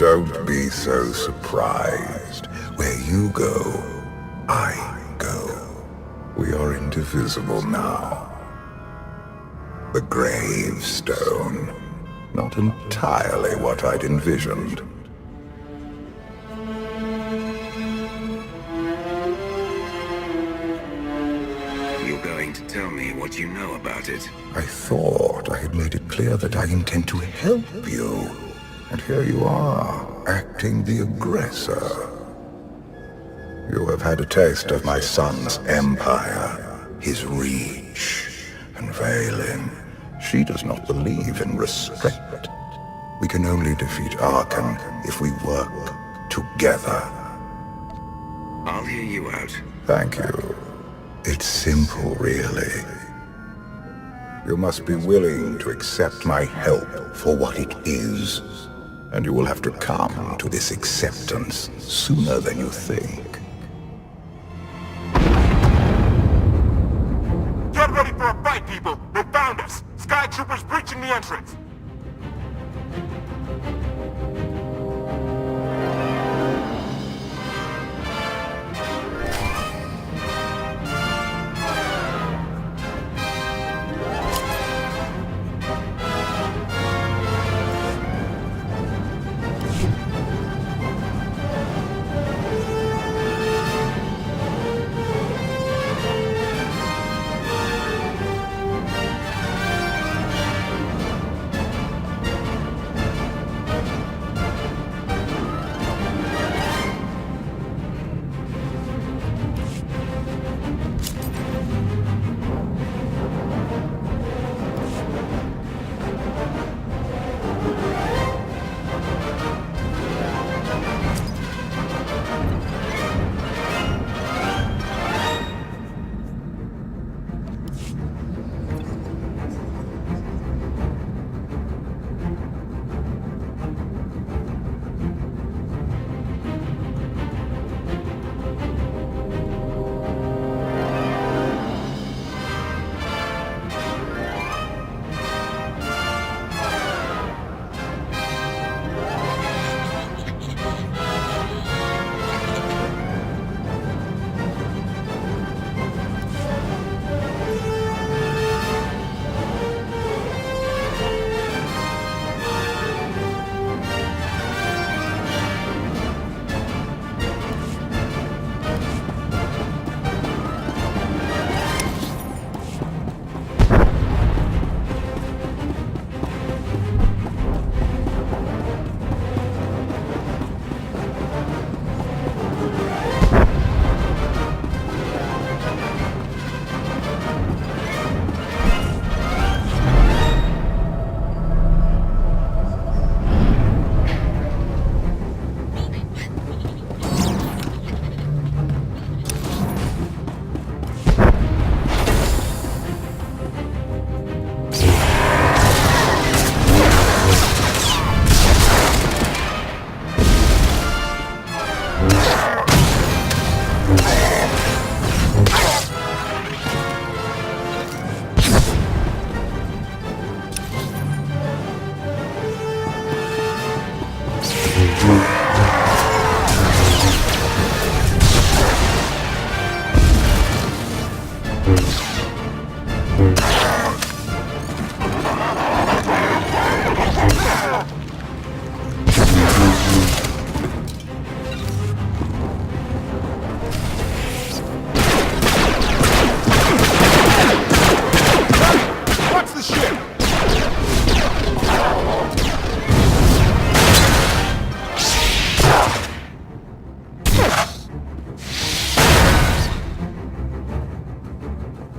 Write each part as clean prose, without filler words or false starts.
Don't be so surprised. Where you go, I go. We are indivisible now. The gravestone. Not entirely what I'd envisioned. You're going to tell me what you know about it. I thought I had made it clear that I intend to help you. And here you are, acting the aggressor. You have had a taste of my son's empire, his reach, and Valen. She does not believe in restraint. We can only defeat Arkham if we work together. I'll hear you out. Thank you. It's simple, really. You must be willing to accept my help for what it is. And you will have to come to this acceptance sooner than you think. Get ready for a fight, people! They found us! Sky Troopers breaching the entrance!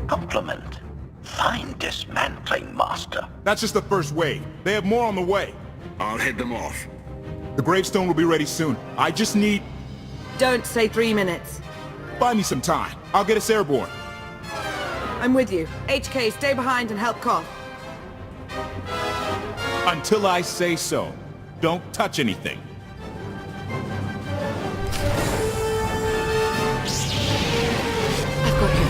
Compliment. Fine dismantling, Master. That's just the first wave. They have more on the way. I'll head them off. The gravestone will be ready soon. I just need... Don't say 3 minutes. Buy me some time. I'll get us airborne. I'm with you. HK, stay behind and help Koth. Until I say so. Don't touch anything. I've got you.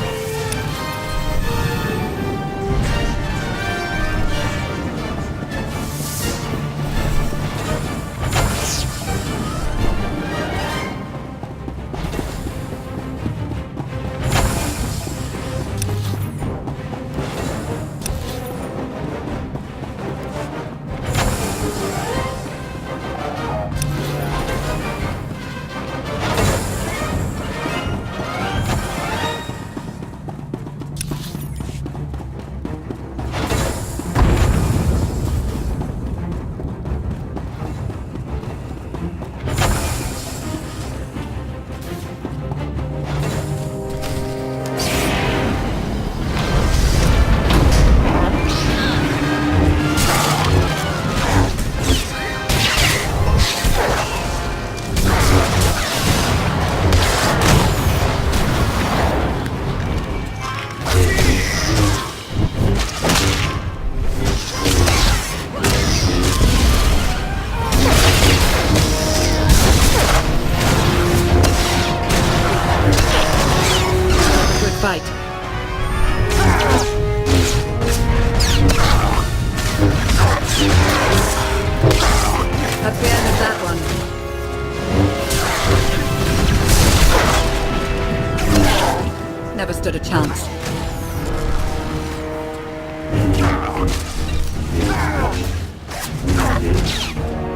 stood a chance.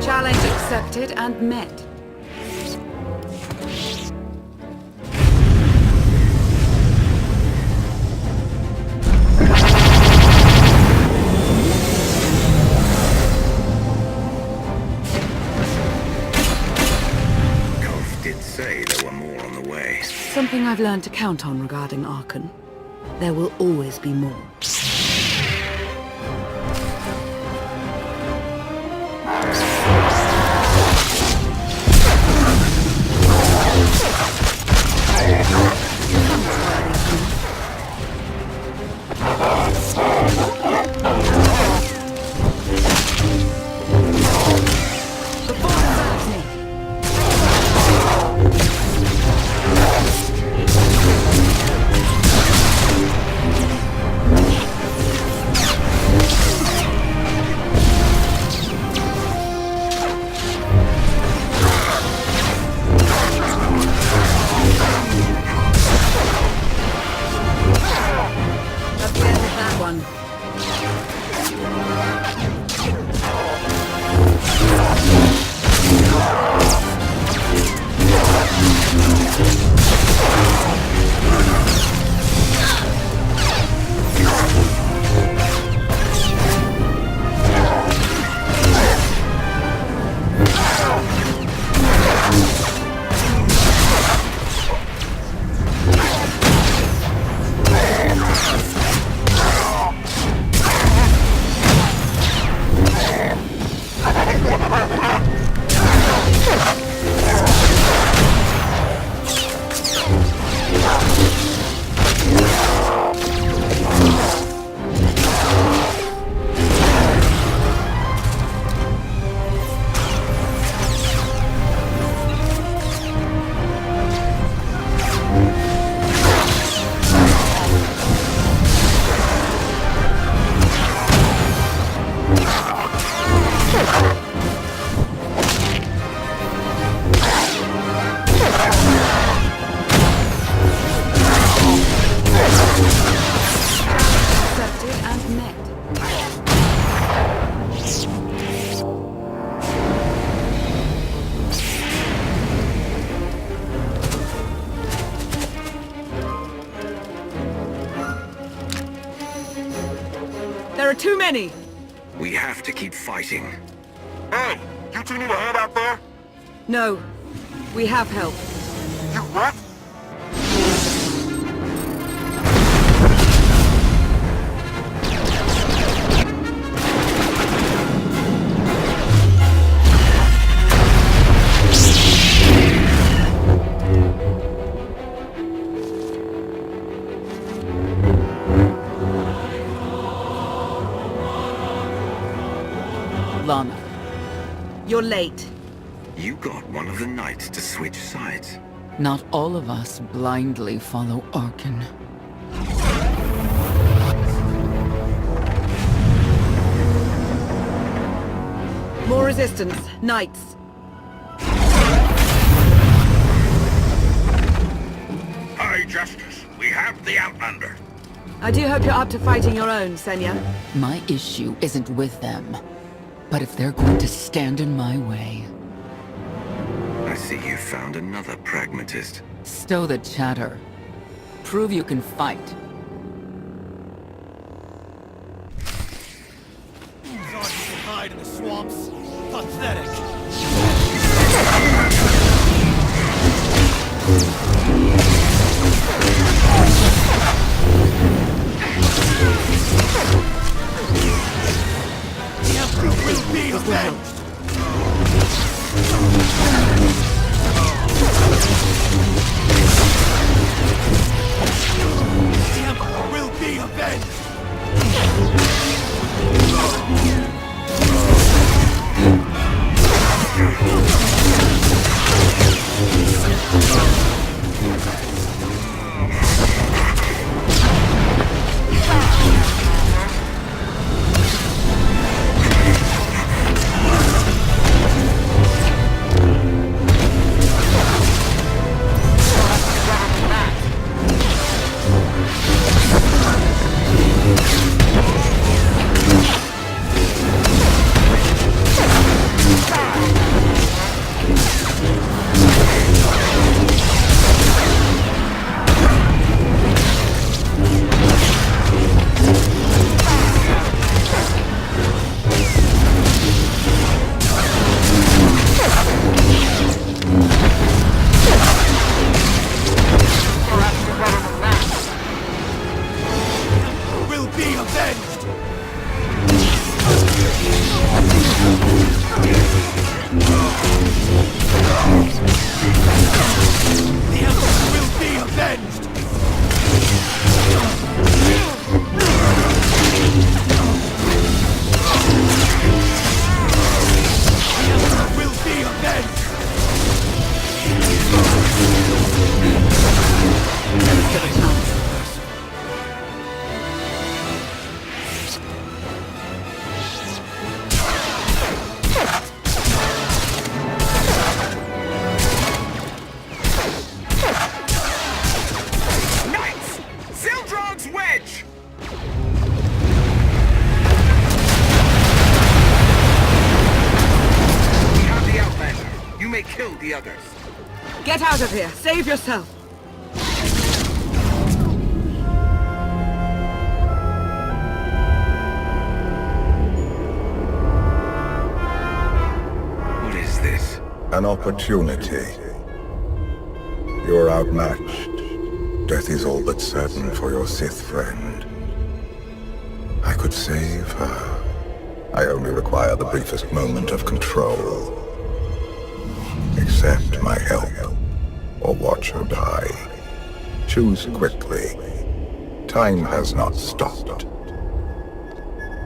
Challenge accepted and met. Say there were more on the way. Something I've learned to count on regarding Arkan. There will always be more. There are too many! We have to keep fighting. Hey, you two need a hand out there? No. We have help. You what? Lana. You're late. You got one of the knights to switch sides. Not all of us blindly follow Arkan. More resistance. Knights. High Justice, we have the Outlander. I do hope you're up to fighting your own, Senya. My issue isn't with them. But if they're going to stand in my way... I see you found another pragmatist. Stow the chatter. Prove you can fight. Thought you could hide in the swamps? Pathetic. The Emperor will be avenged! The Emperor will be avenged! Get out of here! Save yourself! What is this? An opportunity. You're outmatched. Death is all but certain for your Sith friend. I could save her. I only require the briefest moment of control. Accept my help, or watch her die. Choose quickly. Time has not stopped.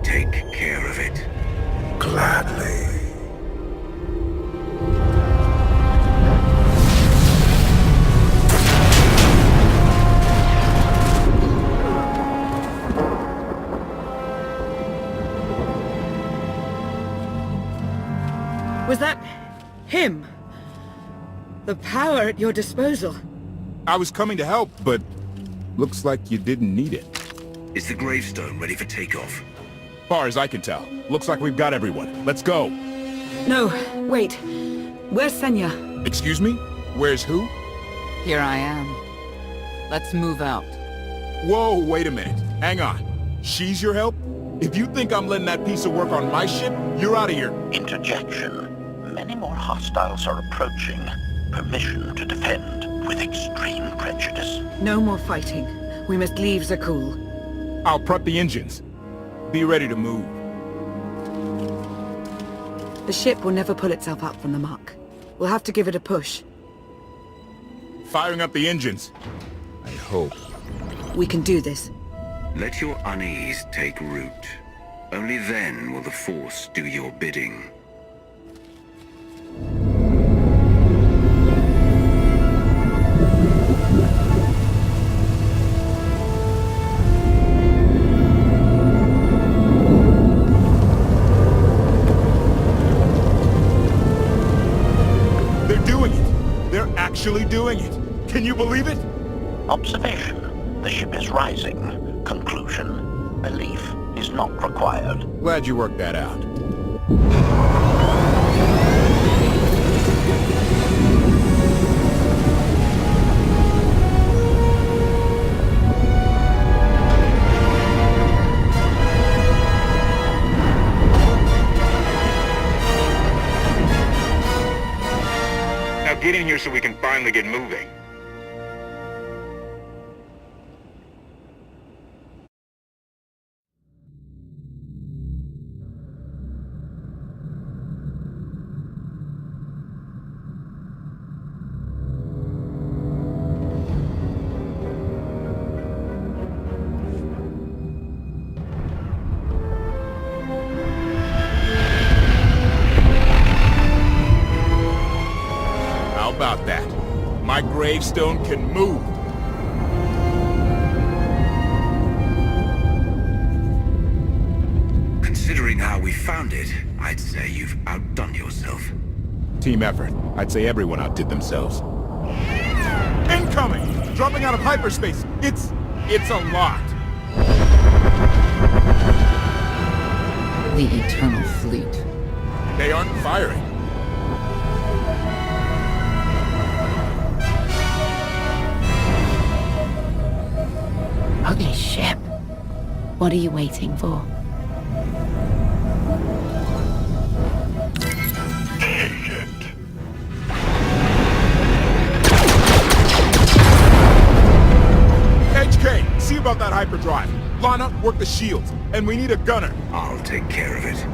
Take care of it. Gladly. Was that him? The power at your disposal. I was coming to help, but looks like you didn't need it. Is the gravestone ready for takeoff? Far as I can tell, looks like we've got everyone. Let's go. No, wait. Where's Senya? Excuse me? Where's who? Here I am. Let's move out. Whoa, wait a minute. Hang on. She's your help? If you think I'm letting that piece of work on my ship, you're out of here. Interjection. Many more hostiles are approaching. Permission to defend with extreme prejudice. No more fighting. We must leave Zakul. I'll prep the engines. Be ready to move. The ship will never pull itself up from the muck. We'll have to give it a push. Firing up the engines. I hope. We can do this. Let your unease take root. Only then will the Force do your bidding. They're doing it. They're actually doing it. Can you believe it? Observation. The ship is rising. Conclusion. Belief is not required. Glad you worked that out. Now get in here so we can finally get moving. How about that? My gravestone can move. Considering how we found it, I'd say you've outdone yourself. Team effort. I'd say everyone outdid themselves. Incoming! Dropping out of hyperspace. It's a lot. The Eternal Fleet. They aren't firing. Ugly ship. What are you waiting for? Take it. HK, see about that hyperdrive. Lana, work the shields. And we need a gunner. I'll take care of it.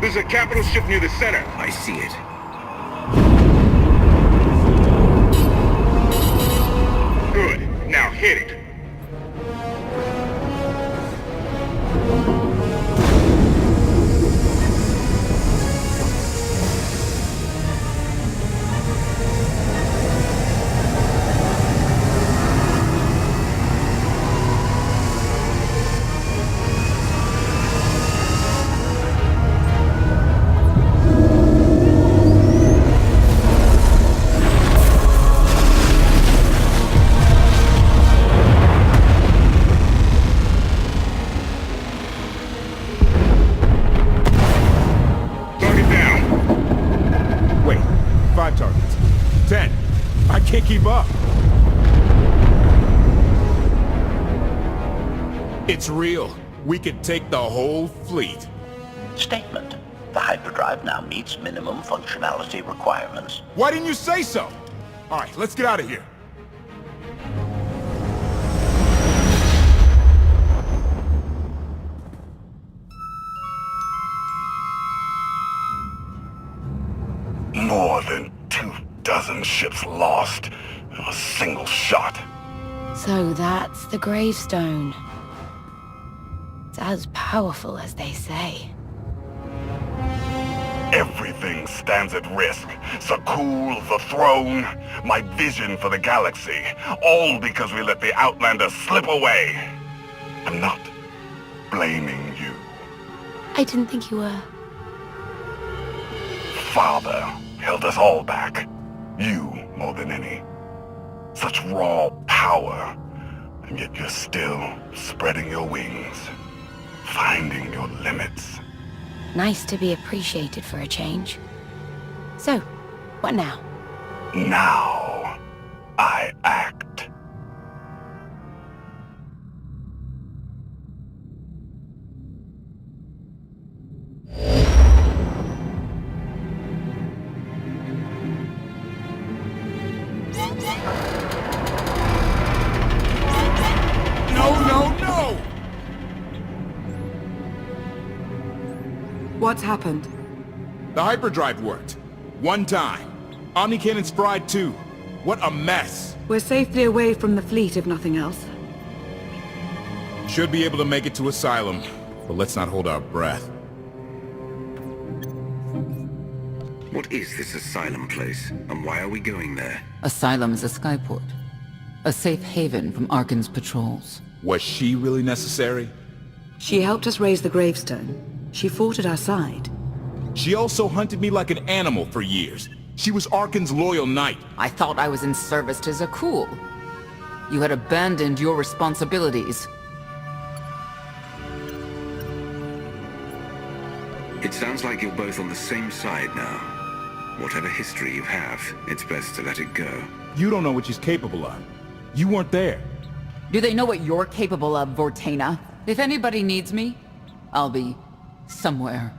There's a capital ship near the center. I see it. Good. Now hit it. Target down. Wait, 5 targets. 10. I can't keep up. It's real. We could take the whole fleet. Statement. The hyperdrive now meets minimum functionality requirements. Why didn't you say so? All right, let's get out of here. More than 24 ships lost in a single shot. So that's the gravestone. It's as powerful as they say. Everything stands at risk. Sakul, the throne, my vision for the galaxy. All because we let the Outlanders slip away. I'm not blaming you. I didn't think you were. Father held us all back. You more than any. Such raw power, and yet you're still spreading your wings, finding your limits. Nice to be appreciated for a change. So, what now? Now, I act. No! What's happened? The hyperdrive worked. One time. Omnicannon's fried too. What a mess. We're safely away from the fleet, if nothing else. Should be able to make it to Asylum, but let's not hold our breath. What is this asylum place, and why are we going there? Asylum is a skyport. A safe haven from Arkan's patrols. Was she really necessary? She helped us raise the gravestone. She fought at our side. She also hunted me like an animal for years. She was Arkan's loyal knight. I thought I was in service to Zakul. You had abandoned your responsibilities. It sounds like you're both on the same side now. Whatever history you have, it's best to let it go. You don't know what she's capable of. You weren't there. Do they know what you're capable of, Vortena? If anybody needs me, I'll be somewhere.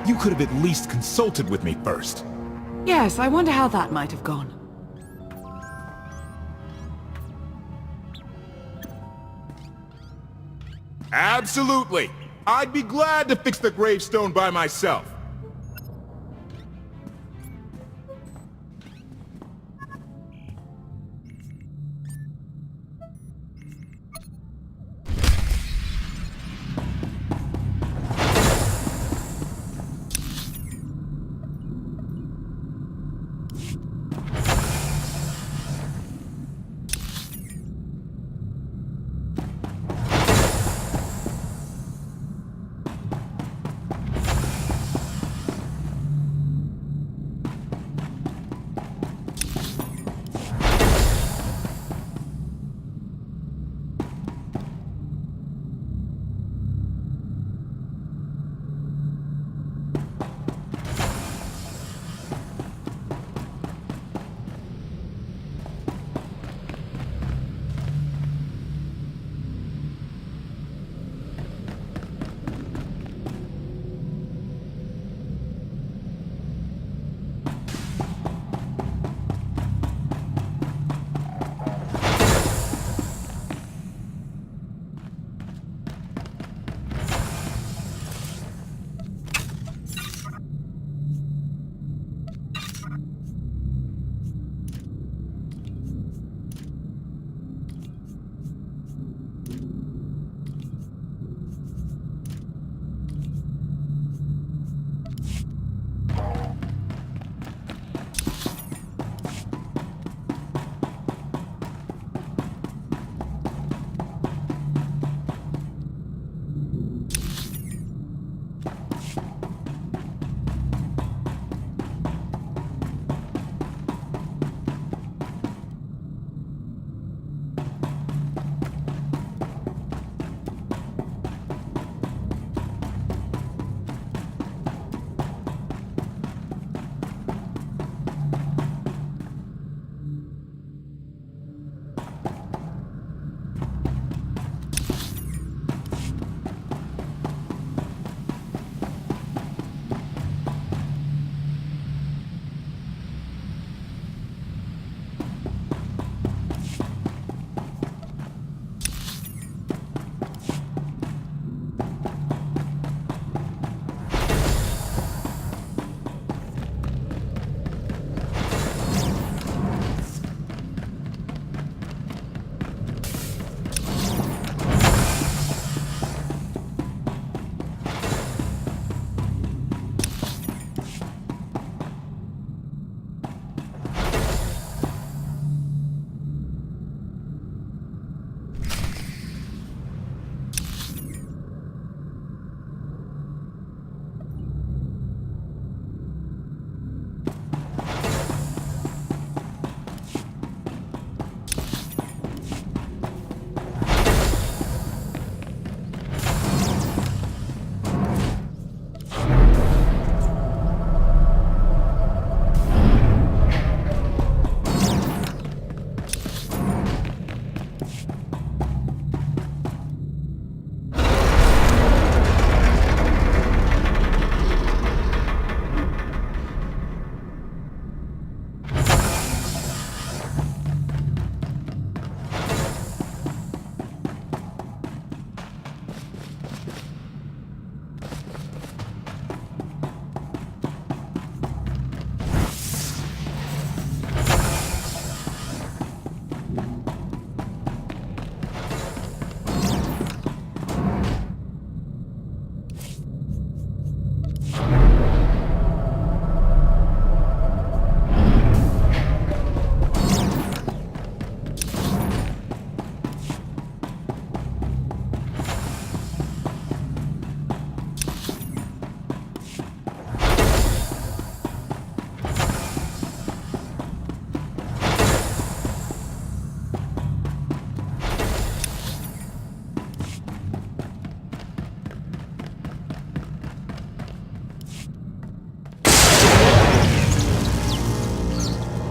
You could have at least consulted with me first. Yes, I wonder how that might have gone. Absolutely. I'd be glad to fix the gravestone by myself.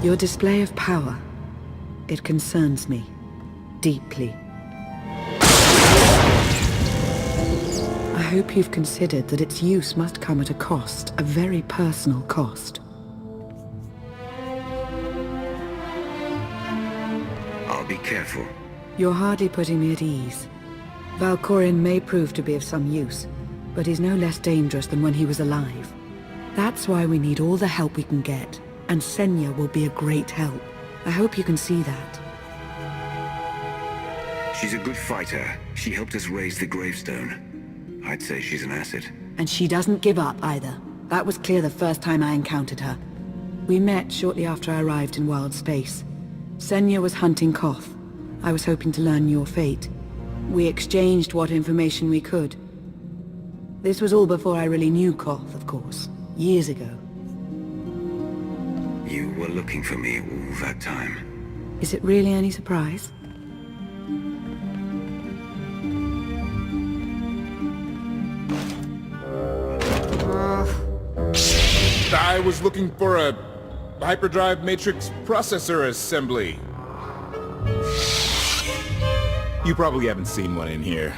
Your display of power, it concerns me deeply. I hope you've considered that its use must come at a cost, a very personal cost. I'll be careful. You're hardly putting me at ease. Valkorion may prove to be of some use, but he's no less dangerous than when he was alive. That's why we need all the help we can get, and Senya will be a great help. I hope you can see that. She's a good fighter. She helped us raise the gravestone. I'd say she's an asset. And she doesn't give up either. That was clear the first time I encountered her. We met shortly after I arrived in wild space. Senya was hunting Koth. I was hoping to learn your fate. We exchanged what information we could. This was all before I really knew Koth, of course. Years ago. You were looking for me all that time. Is it really any surprise? I was looking for a hyperdrive matrix processor assembly. You probably haven't seen one in here.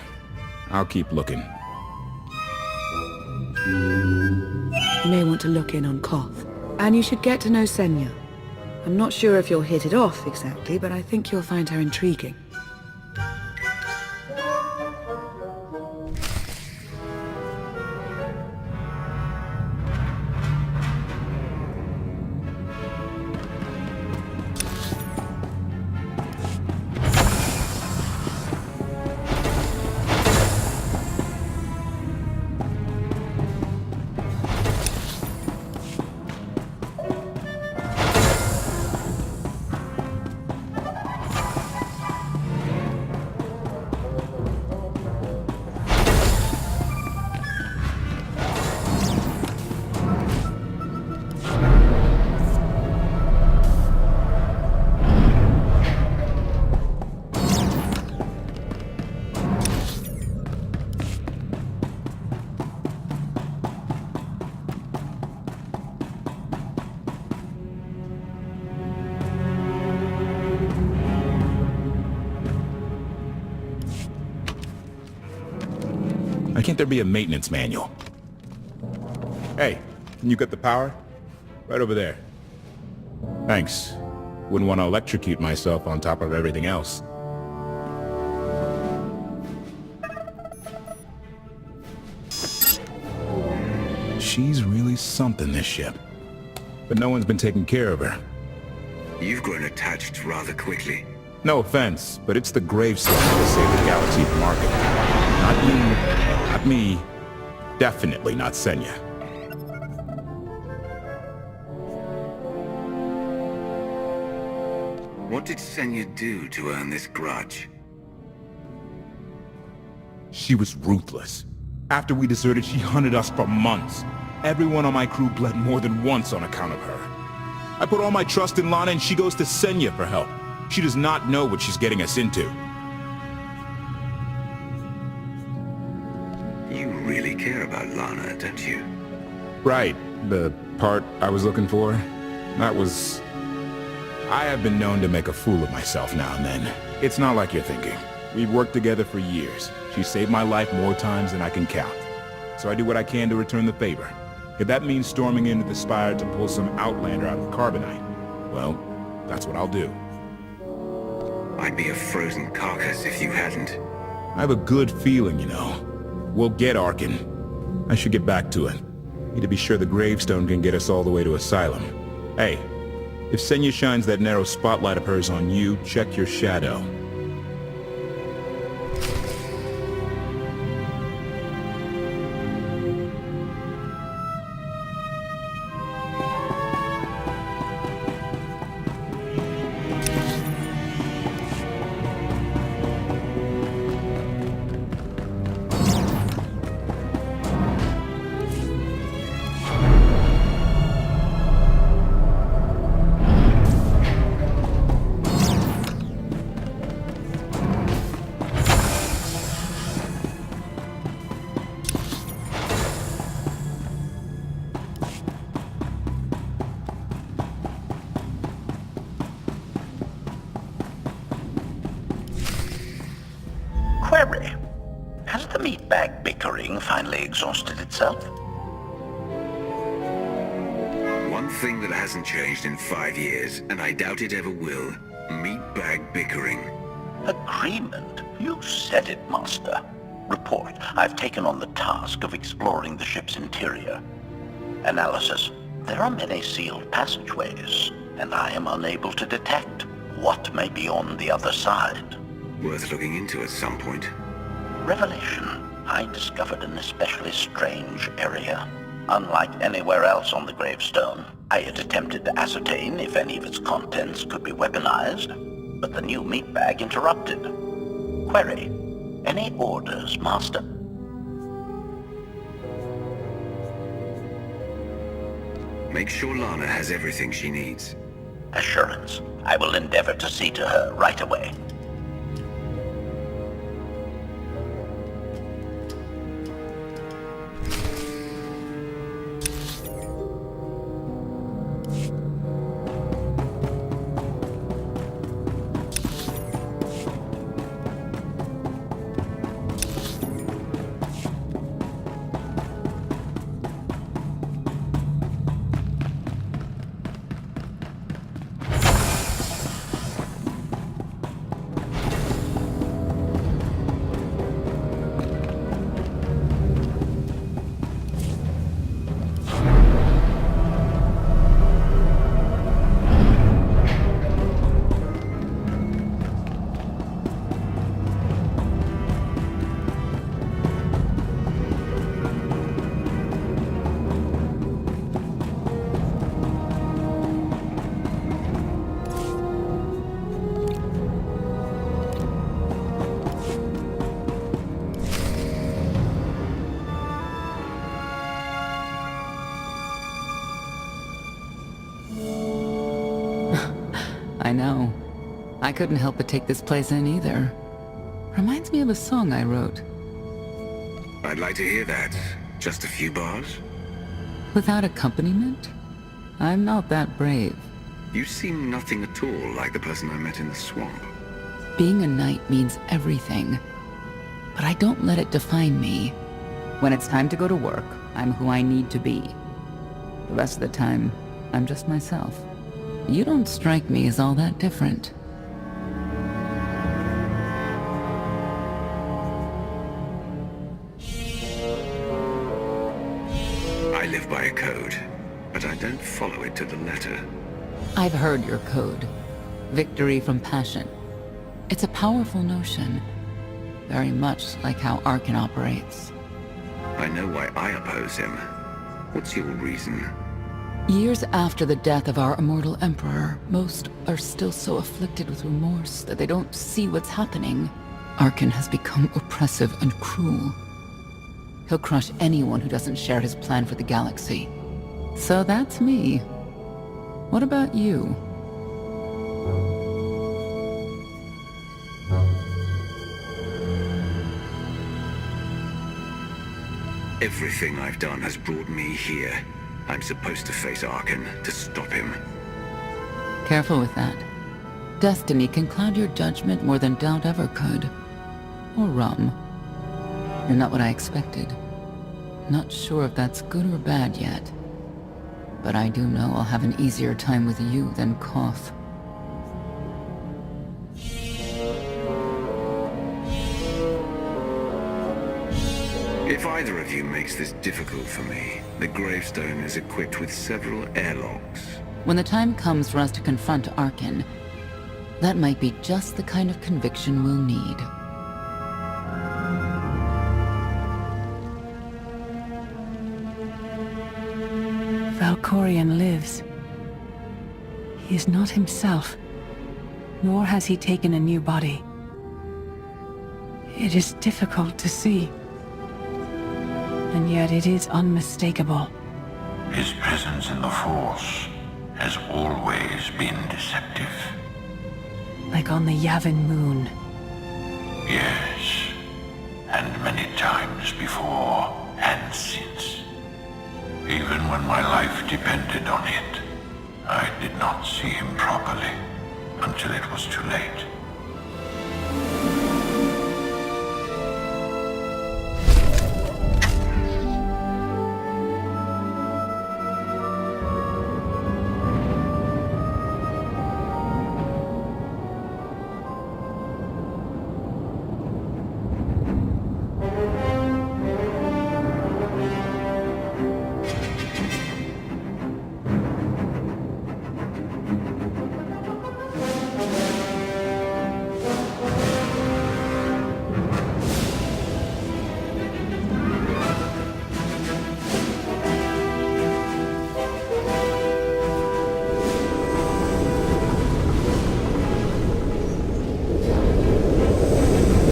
I'll keep looking. You may want to look in on Koth. And you should get to know Senya. I'm not sure if you'll hit it off exactly, but I think you'll find her intriguing. Why can't there be a maintenance manual? Hey, can you get the power? Right over there. Thanks. Wouldn't want to electrocute myself on top of everything else. She's really something, this ship. But no one's been taking care of her. You've grown attached rather quickly. No offense, but it's the gravestone that saved the galaxy from Arkham. Not you, not me, definitely not Senya. What did Senya do to earn this grudge? She was ruthless. After we deserted, she hunted us for months. Everyone on my crew bled more than once on account of her. I put all my trust in Lana and she goes to Senya for help. She does not know what she's getting us into. You really care about Lana, don't you? Right. The part I was looking for? That was... I have been known to make a fool of myself now and then. It's not like you're thinking. We've worked together for years. She saved my life more times than I can count. So I do what I can to return the favor. If that means storming into the Spire to pull some Outlander out of Carbonite, well, that's what I'll do. I'd be a frozen carcass if you hadn't. I have a good feeling, you know. We'll get Arkin. I should get back to it. Need to be sure the gravestone can get us all the way to Asylum. Hey, if Senya shines that narrow spotlight of hers on you, check your shadow. meatbag bickering finally exhausted itself? One thing that hasn't changed in 5 years, and I doubt it ever will. Meatbag bickering. Agreement? You said it, Master. Report. I've taken on the task of exploring the ship's interior. Analysis. There are many sealed passageways, and I am unable to detect what may be on the other side. Worth looking into at some point. Revelation. I discovered an especially strange area. Unlike anywhere else on the gravestone, I had attempted to ascertain if any of its contents could be weaponized, but the new meatbag interrupted. Query. Any orders, Master? Make sure Lana has everything she needs. Assurance. I will endeavor to see to her right away. I know. I couldn't help but take this place in either. Reminds me of a song I wrote. I'd like to hear that. Just a few bars? Without accompaniment? I'm not that brave. You seem nothing at all like the person I met in the swamp. Being a knight means everything. But I don't let it define me. When it's time to go to work, I'm who I need to be. The rest of the time, I'm just myself. You don't strike me as all that different. I live by a code, but I don't follow it to the letter. I've heard your code. Victory from passion. It's a powerful notion. Very much like how Arkan operates. I know why I oppose him. What's your reason? Years after the death of our immortal emperor, most are still so afflicted with remorse that they don't see what's happening. Arkan has become oppressive and cruel. He'll crush anyone who doesn't share his plan for the galaxy. So that's me. What about you? Everything I've done has brought me here. I'm supposed to face Arkan, to stop him. Careful with that. Destiny can cloud your judgment more than doubt ever could. Or rum. You're not what I expected. Not sure if that's good or bad yet. But I do know I'll have an easier time with you than Koth. If either of you makes this difficult for me, the gravestone is equipped with several airlocks. When the time comes for us to confront Arkan, that might be just the kind of conviction we'll need. Valkorion lives. He is not himself, nor has he taken a new body. It is difficult to see, and yet it is unmistakable. His presence in the Force has always been deceptive. Like on the Yavin moon. Yes, and many times before and since. Even when my life depended on it, I did not see him properly until it was too late.